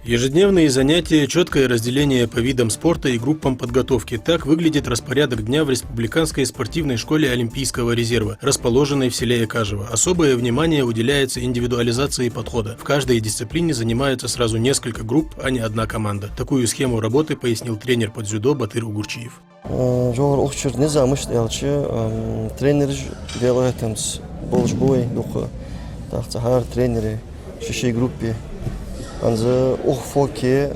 Ежедневные занятия, четкое разделение по видам спорта и группам подготовки. Так выглядит распорядок дня в Республиканской спортивной школе Олимпийского резерва, расположенной в селе Экажево. Особое внимание уделяется индивидуализации подхода. В каждой дисциплине занимаются сразу несколько групп, а не одна команда. Такую схему работы пояснил тренер по дзюдо Батыр Угурчиев. Тренер делает болжбой, тренеры в шестей группе. Анза фоке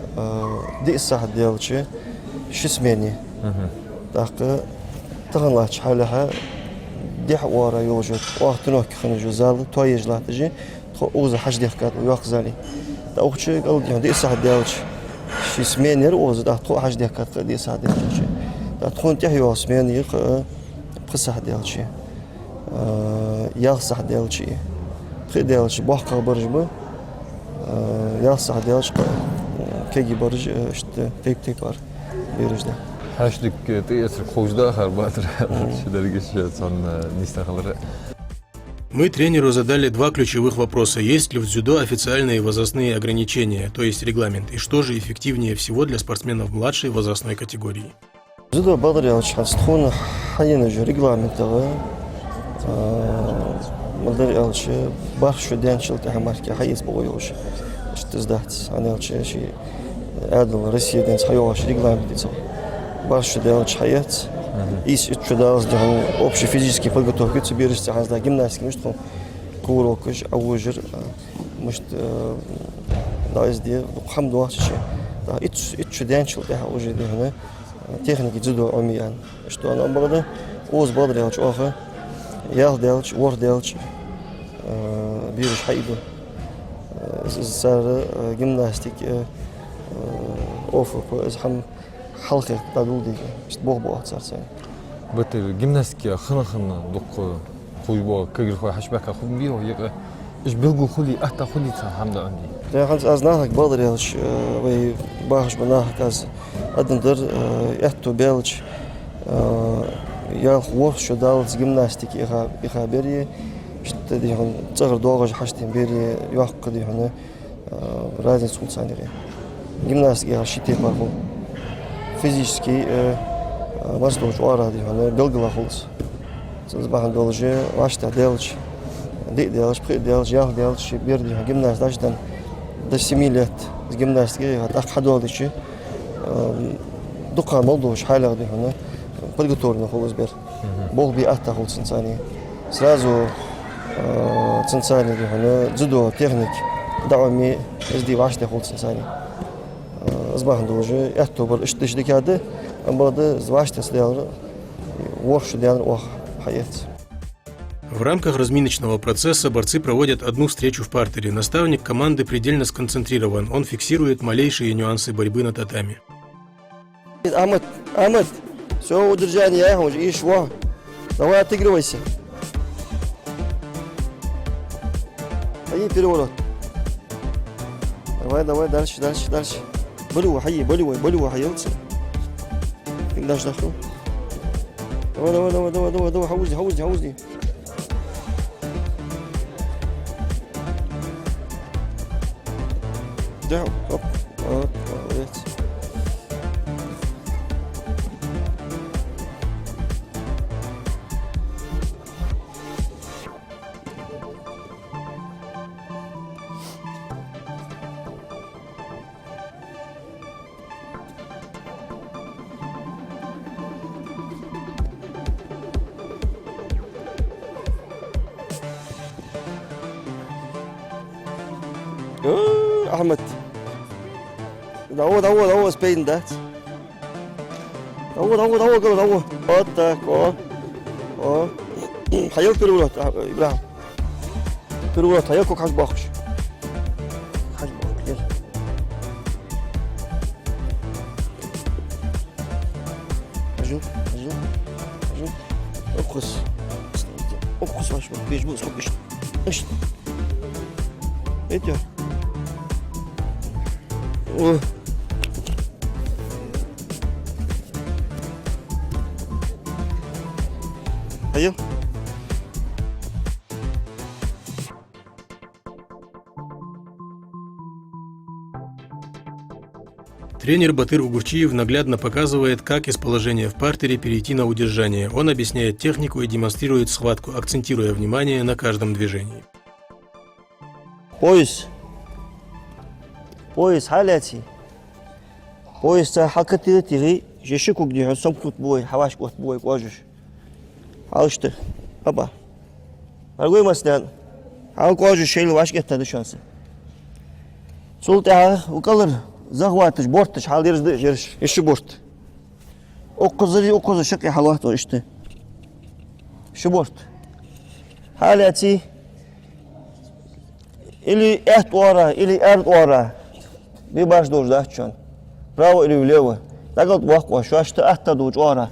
дисах делче шесмени. Так тغلط حالها دح ورا يوجد وقتنوك خنجو زال تويج لا تجي اوز حج دقات ويقزالي تاوخشي قال ديسح ديالش شسمينر اوز دا تو حج دقات ديسح ديالش دا تكون تحيو اسميني بخصح ديالش يغصح ديالش خديالش بوخ برجبه يغصح ديالش كيجي برج اشت تيك بار بيرجده Haşlık teyesir koğuşda akar batır. Şidergeç son nistakaları. Мы тренеру задали два ключевых вопроса. Есть ли в дзюдо официальные возрастные ограничения, то есть регламент, и что же эффективнее всего для спортсменов младшей возрастной категории? дзюдо бадыр ялчхан тхун хайна же регламент мадыр ялчы баршу денчил тахмарки хайс богоюш. Что сдать? Они ялчы ши адл Россия ден хайош регламент дицо. Баршу делать хаят, и что делать, общий физический подготовки, собираешься, хазда гимнастики, может, курокыш, аужер, может, да, здесь, хамду ахчи, да, и что денчил, да, уже да, техники дзюдо омиян, что она была, оз бадр делать, охе, ял делать, вор делать, бириш хайду, сар гимнастики, офу, хам حلقة تدودي استبوه بوقت صار. بتر جيمناستيكا خنا دق خويبا كجر خوي حشبك خو بيو يق إيش بيلقو خلي أحتا خلي تحمد عندي. ده خلص از نهك بدر يالش وي باهش بنهك از أدندر يحتو بيلش يال خوف شو دالز جيمناستيك إخابري شت دي هون صغر دوغج حشتين بيري يوقع دي هون رازن سلطاني غير. جيمناستيكا شتى بارفو. Физически возможно уради, но белгла холц. Забахан должен вашта делать, делать, делать, я делать, берди гимнаст даже до 7 лет с гимнастикой, так ходовичи, дука молодежь хайла ди хана, подготовлен холц бер. Бог би атта холц ценцани. Сразу ценцани ди хана, дзюдо техник, давами сди вашта холц ценцани. Забахан должен это был что декады, а было зваште сделал, ворш делал ох хаец. В рамках разминочного процесса борцы проводят одну встречу в партере. Наставник команды предельно сконцентрирован. Он фиксирует малейшие нюансы борьбы на татами. Ахмед, все удержание, уже и шва. Давай отыгрывайся. Пойди переворот. Давай, дальше. بلوه حيلتي تقدرش تدخله دوا حوزني دعو وريت أحمد دعوة سبين ده دعوة أتاك حياك بيرولات إبراهيم بيرولات حياكك حاج باخش يلا أجو أقص واش بيجبوس خبش إيش إيه أيوه Тренер Батыр Угурчиев наглядно показывает, как из положения в партере перейти на удержание. Он объясняет технику и демонстрирует схватку, акцентируя внимание на каждом движении. Пояс. Пояс халяти. Пояс хакаты тиги. Жешику где сомкнут бой, хаваш кот бой кожуш. Алышты. Папа. Аргой маслян. Ал кожуш шейл ваш кетті шансы. Султа укалыр захватыш борттыш хал ерзді жерш. Еші борт. Оқызы шықи халуат о ішті. Еші борт. Халяти. Или эт ора, или эрт ора. Bir baş doğru da açan. Bravo ili влево. Дагал вахваш, шашты ахта дуч ора.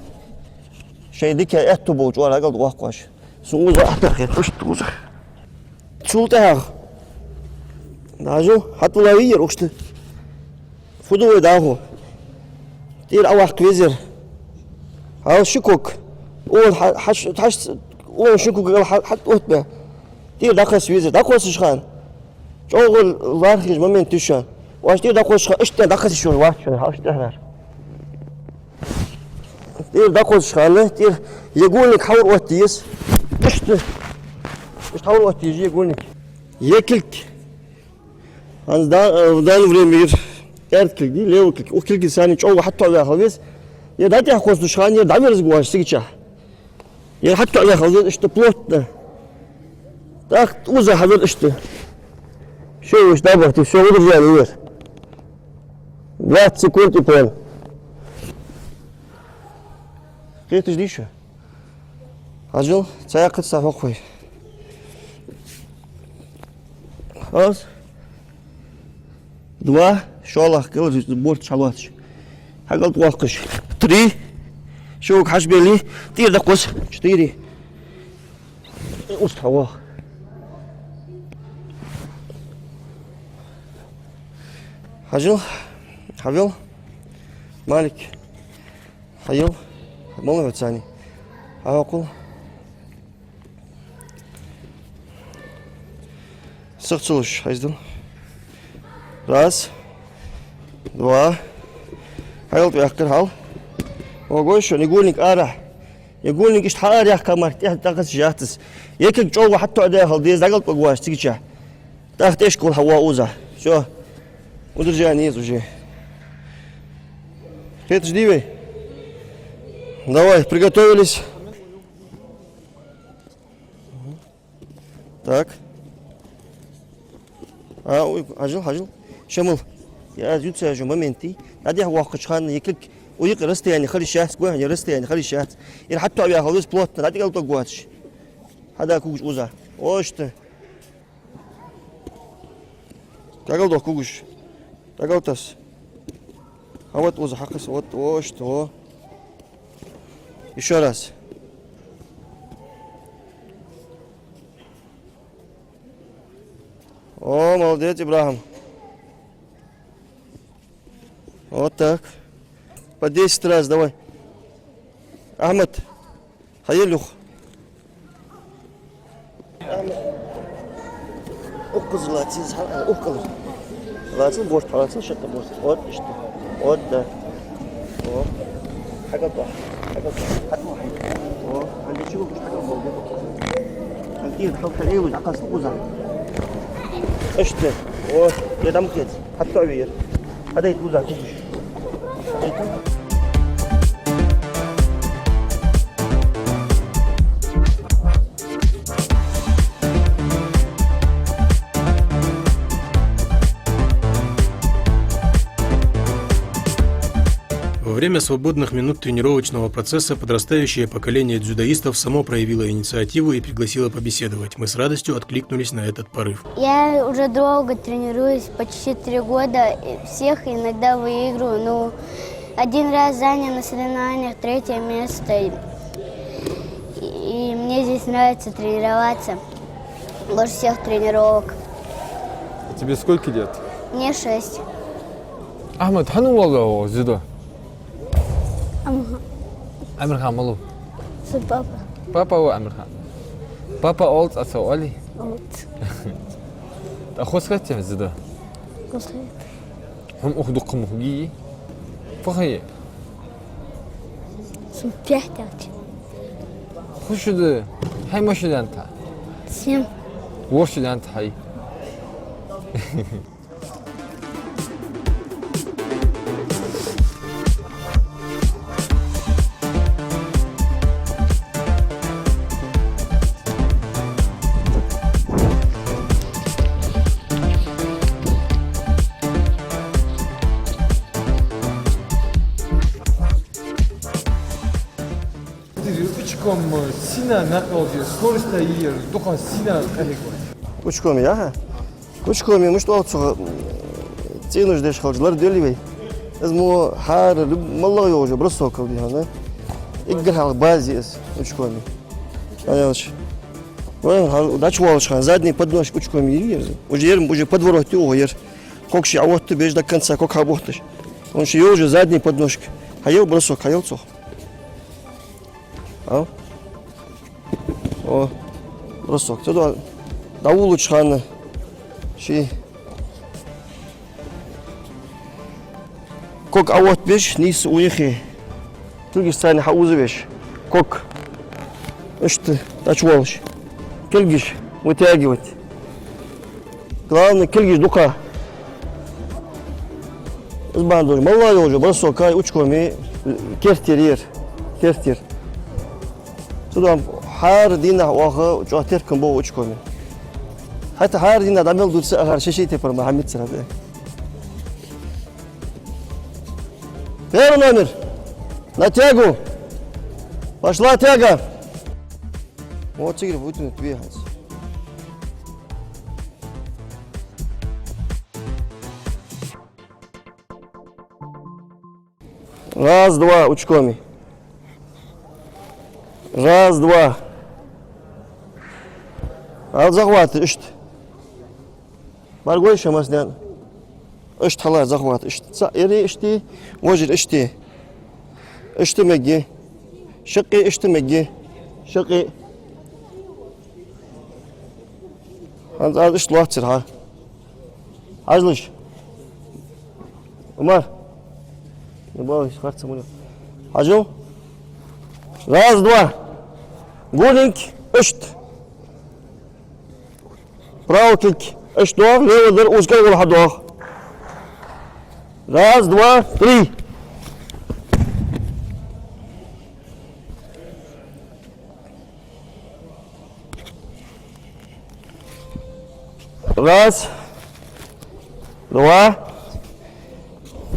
Шейдике этту боч ора, дагал вахваш. Сууза ахта хет, устуза. Султах. Дажу, хатулавир, ушты. Фудовой дагу. Тир авах квизер. Ал шикук. Он шикук гал хат отбе. Тир дакас визер, дакос шхан. Чогул вархиж момент тушан. Ваш тир дакос шхан, иште дакас шон вахшон, хаштахар. Тир дакос шхан, тир егульник хаур оттиес. Иште. Иште хаур оттиес егульник. Екилк. В данное время эрткилк, левоклик, ухкилки сани чогу хатто авяхал вес. Я дати хакос душхан, я давер разгуаш сигича. Я хатто авяхал вес, иште плотно. Так уза хавер иште. Все, уж добр, ты все удержал, вес. 20 секунд и пол. Ты жди еще. Ажил, цаякат сахохой. Раз. 2. Шалах, говорит, борт шалач. Хагал туахкаш. 3. Шоу хашбели. Тир дакос. 4. Устава. Хажил. Хавил. Малик. Хаил. Молодец, Сани. Авакул. Сырцулыш, айздын. Раз. 2. Хайл туяхкар хал. Огой шо, негульник ара. Негульник ишт хар ях камар, тахас жахтыс. Екик чолга хатто адая хал, дез дагал погуаш, тигича. Тахтеш кул хава уза. Все. Удержание есть уже. Ты жди, вы. Давай, приготовились. Так. Ой, ажил. Шамыл. Я жутся же моменты. Надя вахчхан якик уйк расстояние خليشات كوه يعني расстояние خليشات. إذا حتى أبي أخلص بلوت نادي قال تقواتش. هذا كوش أوزا. واشته. كقول ده كوش. كقول تاس. هوت أوزا حقس هوت واشته. еще раз. О, молодец, Ибрахим. Вот так. По 10 раз давай. Ахмед. Хаелюх. Ахмед. Уккуз латиз. Уккуз. Латиз борт. Латиз что-то борт. Вот и что. Вот да. О. حاجة أوه عندي شو مش حاجة موجودة كتير حاول خليه ويعقص قوزة قشطة أوه يدم كده حتى عبير هذا يتوزع كيش Во время свободных минут тренировочного процесса подрастающее поколение дзюдоистов само проявило инициативу и пригласило побеседовать. Мы с радостью откликнулись на этот порыв. Я уже долго тренируюсь, почти 3 года, всех иногда выигрываю. Но один раз занял на соревнованиях 3-е место. И мне здесь нравится тренироваться. Больше всех тренировок. Тебе сколько лет? Мне 6. Ахмед, хану валга дзюдо? Амирхан малу. Папа. Папа هو أميرخان. Папа أولت أسوالي. Вот. أخوس كتير زده. После. هم أخدو قمخجي. فخي Сумпяхтят. خشده هاي مشده أنت Всем. ورشده أنت هاي Üçkom Sina naklodio скоростта иер духан Sina калеко. Учкоми, ага. Учкоми, мы что отцу цену ждешь, халжлар деливей. Из мо хар малой уже бросок калдиана. Играл базис учкоми. Понимаешь? Вон дачвалшхан задний подножку учкоми иер. Уже подворот его иер. Кокши а вот ты бежишь до конца, как работаешь. Он же уже задний подножки. Хаел бросок, хаел цох. А? О, бросок. Туда да улучшаны. Ши. Кок а вот беш низ уехи. Кыргызстан хаузы беш. Кок. Что? Тачвалш. Кыргыз вытягивать. Главное кыргыз духа. Избандур. Малай уже бросок, ай учкоми кертер. Кертер. Туда хар дина واه جواتر كم بو وجهكم حتى حار دينا دامل دول سأغار شيء تبر محمد سرده غير نمر نتاجو باش لا تاجا مو تيجي بوتن تبيها раз два учками раз два Al захват, ишт. Баргой шамаснян. Ишт хала захват, ишт. Ири ишти, вожир ишти. Ишти меги. Шаки ишти меги. Шаки. Ан ишт лахтир ха. Ажлыш. Умар. Не бойся, харца муля. Ажу. Раз, два. Гулинг, ишт. Правый кик, что? Левый дыр, узкий гол ходох. Раз, два, три. Раз, два,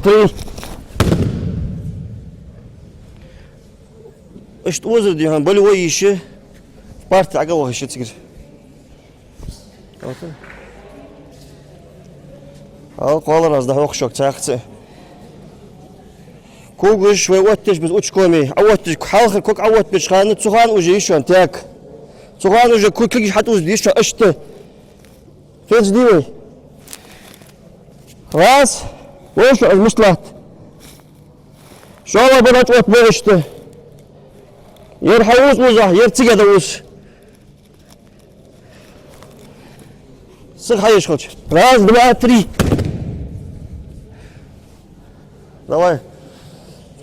три. Что возраст дихан, болевой еще. В парте агово еще цигр. Al qolar da oqshoq chaqchi. Ko'gish va o'ttish biz uch ko'mi. Avottish xalq ko'k avottish xani tsuxan уже еще так. Tsuxan уже ko'klik hat o'z еще ishti. Fetch divi. Раз. O'sha azmishlat. Shola bo'lat o't berishdi. Yer havuz o'za, yer tigada o'z. Сыхаешь хоть. Раз, два, три. Давай.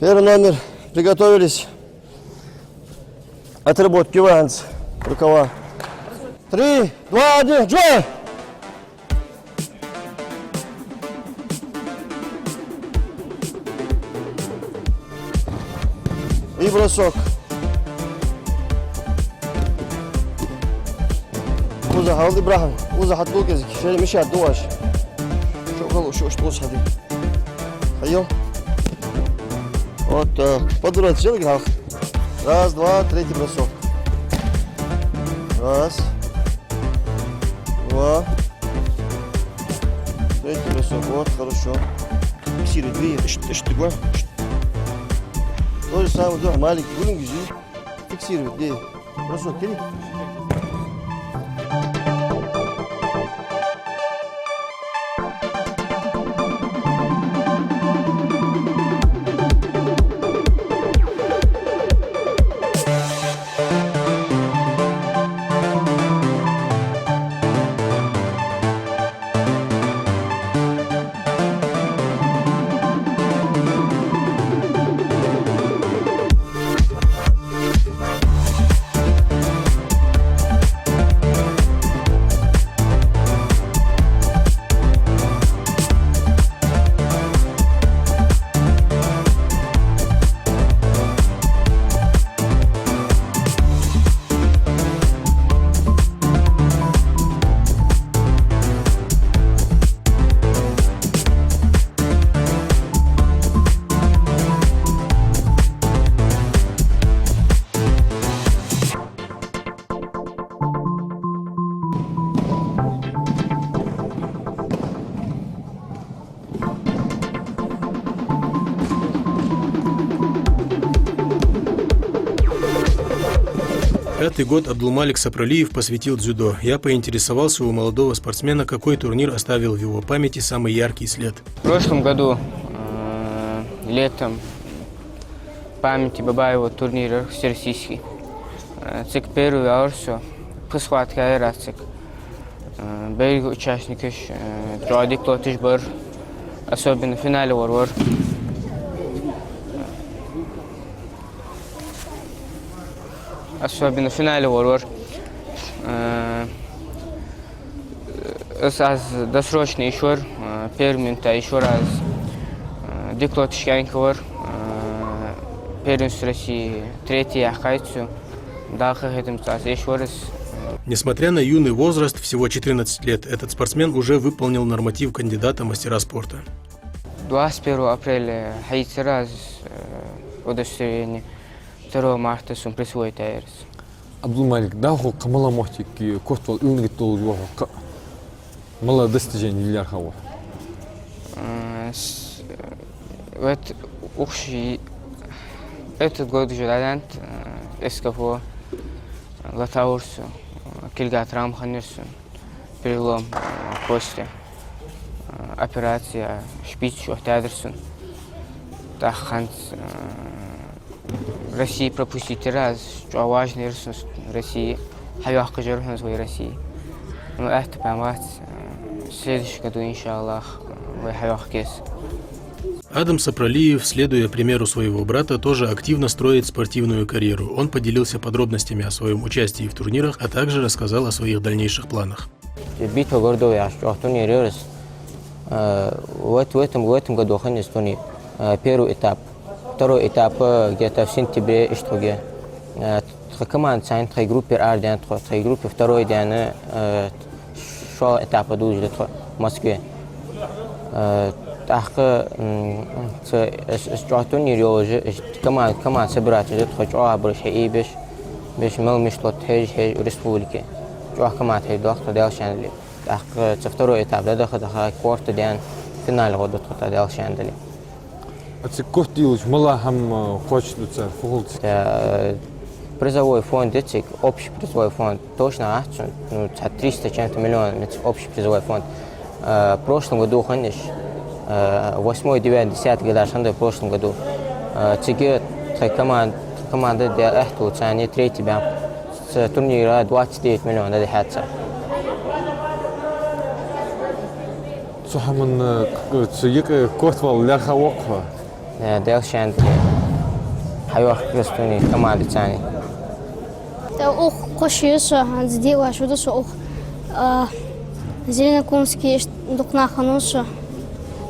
Первый номер. Приготовились. Отработки ванс. Рукава. 3, 2, 1. Джой! И бросок. Уза халды брахан. Уза хатбул кезик. Шели миши отдуваш. Шо что сади. Хайо. Вот так. Подурат сел играл. Раз, два, третий бросок. Раз. Два. Третий бросок. Вот, хорошо. Фиксируй две. Что такое? То же самое, да, маленький. Будем гизи. Фиксируй две. Бросок, кири. 5-й год Абдулмалик Сапралиев посвятил дзюдо. Я поинтересовался у молодого спортсмена, какой турнир оставил в его памяти самый яркий след. В прошлом году, летом, в памяти Бабаева турнир всероссийский. Цик первый аурсу, посхватка аэрацик. Бейг участники, Джоадик Лотиш бар, особенно в финале вор. Особенно в финале вор. Аз досрочно еще первый минут еще раз Диклот Шкянковар, первенство России, третий Ахайцу, даха этим стас еще раз. Несмотря на юный возраст, всего 14 лет, этот спортсмен уже выполнил норматив кандидата в мастера спорта. 21 апреля Хайцы раз удостоверение, 2 марта сум присвоит аэрс. Абдулмалик, да, хо камала мохтики, коствол илнгит толжу, мало достижений для хава. Этот год журналист эскафо латаурсу, кильгат рамханерсу, перелом кости, операция шпицу театрсу, таханс России пропустить раз, что важный ресурс России, хайвахка жерхан своей России. Но это помогает в следующем году, иншаллах, в хайвахкес. Адам Сапралиев, следуя примеру своего брата, тоже активно строит спортивную карьеру. Он поделился подробностями о своем участии в турнирах, а также рассказал о своих дальнейших планах. Битва городов, что турнир в этом году ходил турнир. Первый этап. Второй этап где-то в сентябре, что где. Команда сайн три группы арден, три группы второй день шо этап идут в Москве. Так что турнир уже команда собирается идет хоть обращ и беш мал мишло тхеж республики. Что команда идет дальше. Так второй этап да дохода кварт день финал года дальше. А кофтилыч мало хам хочет футболцы. Призовой фонд, общий призовой фонд, точно 300 чем-то миллионов, общий призовой фонд. В прошлом году, конечно, 8, 9, 10 года, в прошлом году, теперь команда для этого, они третий бям, с турнира 29 миллионов, это хатса. Сухаман, кофтвал ляха оква. داخل عندي حيوح كريستوني كمال تاني. أخ قشيش عندي واشو ده شو أخ زين كونسكي دقنا خنوش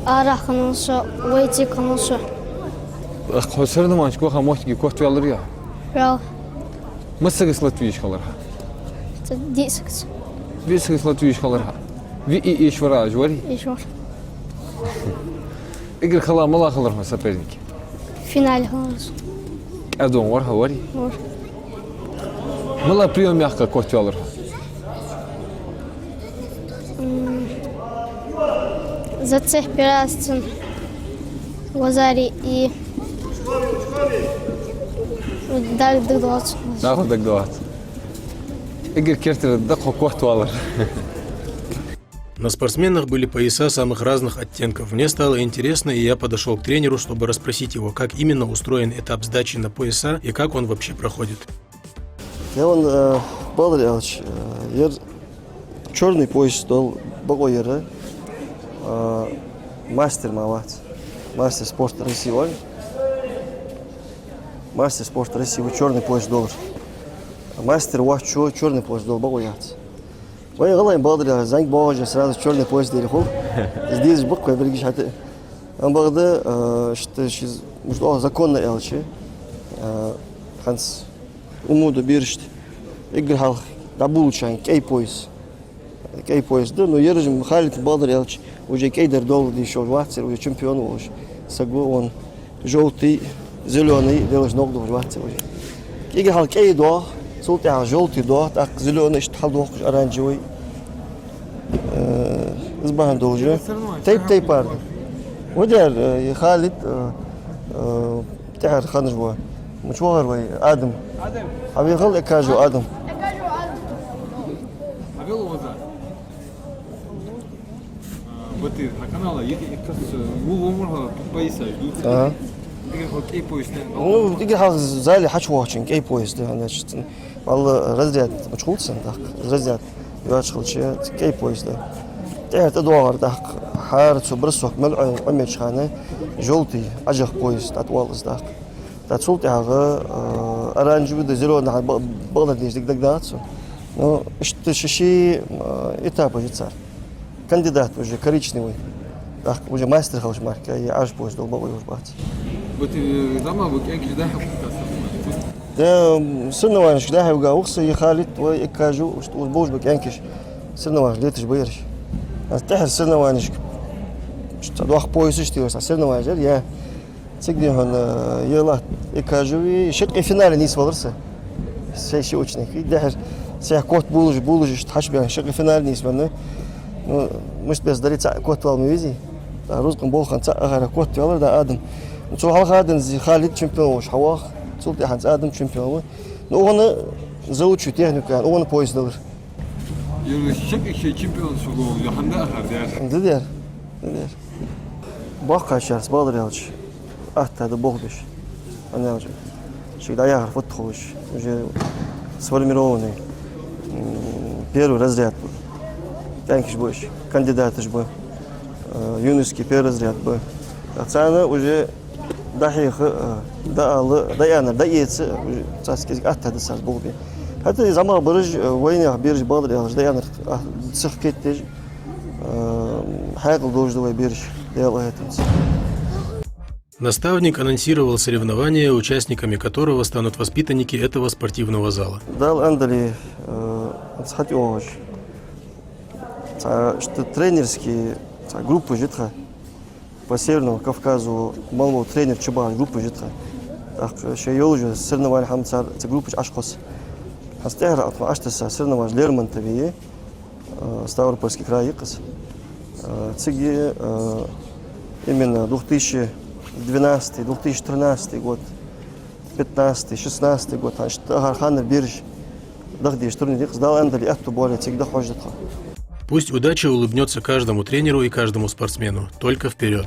أرا خنوش ويتي خنوش. أخ سرنا ما نشكو خموشتي كوفتو يالريا. راو. مسك لاتويش خلرها. ديسكس. ديسكس لاتويش خلرها. في إيش ورا جوري. إيش ورا. إقل خلا ملا خلرها سبرنيك. فينال خلاص. أدون ورها وري. ور. ملا بريوم يحكى كوفتو يالرها. Зацех пирастин Лазари и дали догдоваться. ناخذ دقدوات. إقل كيرتر دقة كوفتو يالر. На спортсменах были пояса самых разных оттенков. Мне стало интересно, и я подошел к тренеру, чтобы расспросить его, как именно устроен этап сдачи на пояса и как он вообще проходит. Я черный пояс стал багойера, мастер мават, мастер спорта России, мастер спорта России, черный пояс доллар, мастер вахчо черный пояс доллар багоят. وين والله ينبادر زنق باج سراز شورن پوست داری خوب здесь بق کوي برگیش حتی ام بعد что شيز مش законно элчи ханс умуду биршт игр хал дабулчан кей пояс да но ержим халит бадр элч уже кейдер дол ди шо ватер уже чемпион уж сагу он желтый зеленый делаешь ног до ватер уже игр хал кей до صوتي جولتي دو تاك زلون اشتحل دوق ارانجوي زبان دوجه تيب بارد ودير خالد تعر خنجوا مشوار وي آدم أبي غل إكاجو آدم Авел Оза. Вот ты на канале, я как умер пояса, آه окей поезд. ну ديك حاجة زالي حش واشين كي بويس ده أنا شفت والله رزيات مشغول صندوق رزيات يواشغل شيء كي بويس ده تعرف تدور ده حارت وبرسوك ملعب عمش خانة جولتي أجخ بويس تطوالز ده تتصلت على أرانج بده زيرو نح بقدر ديش دك داتسو ну شيء إتابة جتار كانديدات وجه كريتشني وجه ماستر خوش ماركة يعرف بويس دول بقول وجبات Вот زمان بك أنك جدا حب ده سنة وانش ده هيوجا وخصي خالد وإكاجو وبوش بك أنكش سنة وانش ليتش بيرش تحر سنة وانش دوخ بويسش تيوس سنة وانش يا تقدر هون يلا إكاجو شق فينال نيس ولرسه شيء وجهني في ده سيح كوت بولج تحش بين شق فينال نيس منه مش بس دريت كوت والميزي رزقم بول خان غير كوت ولا ده آدم نشوف حلقة آدم زي خالد شامبيون وش حواخ صوت إحنا آدم شامبيون نوعنا زود شو تهني كان نوعنا بويس دور يقول شك شيء شامبيون شو يحنا آخر ده دير باقي شهر صباح رياضش هذا بوخبش أنا أجي شيء لا يعرف فتخوش وجي سوالي ميروني بيرو رزيات كانكش بوش كانديداتش بو يونسكي بيرو رزيات بو أنا وجه دحيخ دايانا دايتس تاسكيك هذا ساس بوبي حتى زمان برج وين بيرج بادر يا دايانا تسخ كيتج حاجة دوج دوي بيرج ديال هاتنس. Наставник анонсировал соревнования, участниками которого станут воспитанники этого спортивного зала. دال أندلي صحتي أوج что тренерские группы житха по Северному Кавказу малого тренер Чубар группы житха так ще йолжу соревнования хамцар це группы ашқос хастера атма аштаса соревнования Лермонтове Ставропольский край Якос цеги именно 2012 2013 год 15 16 год Ханер Бирж дагдиш турнир сдал Андали ату более цег дохожитха. Пусть удача улыбнется каждому тренеру и каждому спортсмену. Только вперед!